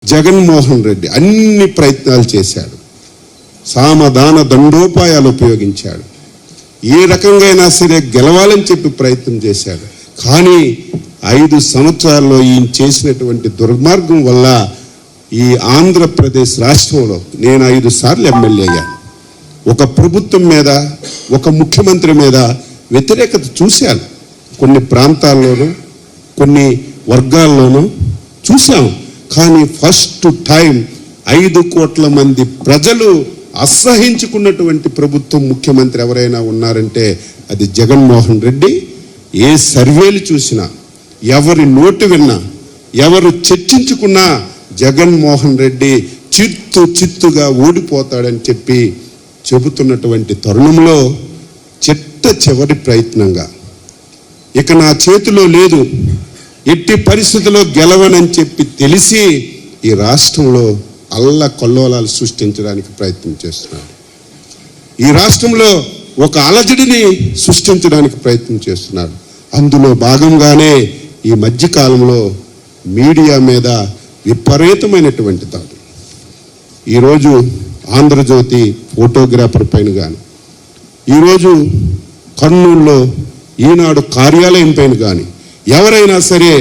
జగన్మోహన్ రెడ్డి అన్ని ప్రయత్నాలు చేశాడు. సామధాన దండోపాయాలు ఉపయోగించాడు. ఏ రకంగా సరే గెలవాలని చెప్పి ప్రయత్నం చేశాడు. కానీ 5 సంవత్సరాల్లో ఈయన చేసినటువంటి దుర్మార్గం వల్ల ఈ ఆంధ్రప్రదేశ్ రాష్ట్రంలో నేను 5 సార్లు ఎమ్మెల్యే అయ్యాను. ఒక ప్రభుత్వం మీద, ఒక ముఖ్యమంత్రి మీద వ్యతిరేకత చూశాను. కొన్ని ప్రాంతాల్లోనూ, కొన్ని వర్గాల్లోనూ చూసాం. కానీ ఫస్ట్ టైం 5 కోట్ల మంది ప్రజలు అసహించుకున్నటువంటి ప్రభుత్వం, ముఖ్యమంత్రి ఎవరైనా ఉన్నారంటే అది జగన్మోహన్ రెడ్డి. ఏ సర్వేలు చూసినా, ఎవరి నోటు విన్నా, ఎవరు చర్చించుకున్నా జగన్మోహన్ రెడ్డి చిత్తుగా ఓడిపోతాడని చెప్పి చెబుతున్నటువంటి తరుణంలో చివరి ప్రయత్నంగా ఇక నా చేతిలో లేదు, ఎట్టి పరిస్థితుల్లో గెలవనని చెప్పి తెలిసి ఈ రాష్ట్రంలో అల్లకల్లోలాలు సృష్టించడానికి ప్రయత్నం చేస్తున్నాడు. ఈ రాష్ట్రంలో ఒక అలజడిని సృష్టించడానికి ప్రయత్నం చేస్తున్నాడు. అందులో భాగంగానే ఈ మధ్యకాలంలో మీడియా మీద విపరీతమైనటువంటి దాడులు. ఈరోజు ఆంధ్రజ్యోతి ఫోటోగ్రాఫర్ పైన కానీ, ఈరోజు కర్నూలులో ఈనాడు కార్యాలయం పైన కానీ ఎవరైనా సరే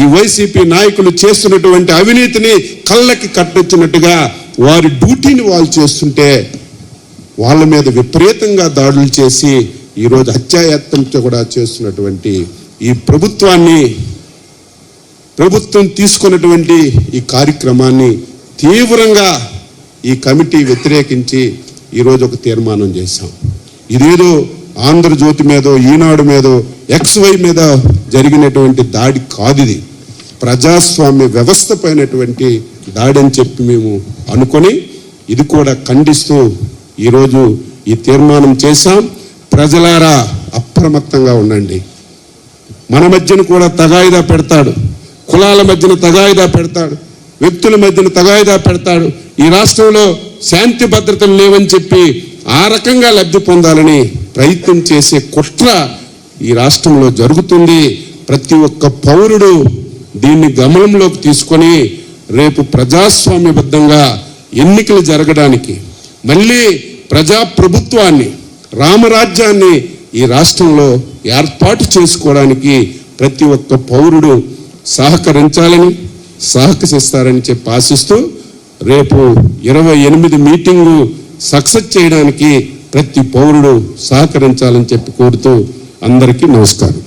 ఈ వైసీపీ నాయకులు చేస్తున్నటువంటి అవినీతిని కళ్ళకి కట్టొచ్చినట్టుగా వారి డ్యూటీని వాళ్ళు చేస్తుంటే వాళ్ళ మీద విపరీతంగా దాడులు చేసి ఈరోజు హత్యాయత్నంతో కూడా చేస్తున్నటువంటి ఈ ప్రభుత్వం తీసుకున్నటువంటి ఈ కార్యక్రమాన్ని తీవ్రంగా ఈ కమిటీ వ్యతిరేకించి ఈరోజు ఒక తీర్మానం చేశాం. ఇదేదో ఆంధ్రజ్యోతి మీదో, ఈనాడు మీదో, XY మీద జరిగినటువంటి దాడి కాదు, ఇది ప్రజాస్వామ్య వ్యవస్థ పైనటువంటి దాడి అని చెప్పి మేము అనుకొని ఇది కూడా ఖండిస్తూ ఈరోజు ఈ తీర్మానం చేశాం. ప్రజలారా అప్రమత్తంగా ఉండండి. మన మధ్యన కూడా తగాయిదా పెడతాడు, కులాల మధ్యన తగాయిదా పెడతాడు, వ్యక్తుల మధ్యన తగాయిదా పెడతాడు. ఈ రాష్ట్రంలో శాంతి భద్రతలు లేవని చెప్పి ఆ రకంగా లబ్ధి పొందాలని ప్రయత్నం చేసే కుట్ర ఈ రాష్ట్రంలో జరుగుతుంది. ప్రతి ఒక్క పౌరుడు దీన్ని గమనంలోకి తీసుకొని రేపు ప్రజాస్వామ్యబద్ధంగా ఎన్నికలు జరగడానికి, మళ్ళీ ప్రజాప్రభుత్వాన్ని, రామరాజ్యాన్ని ఈ రాష్ట్రంలో ఏర్పాటు చేసుకోవడానికి ప్రతి ఒక్క పౌరుడు సహకరిస్తారని చెప్పి ఆశిస్తూ రేపు 28 మీటింగు సక్సెస్ చేయడానికి ప్రతి పౌరుడు సహకరించాలని చెప్పి కోరుతూ అందరికీ నమస్కారం.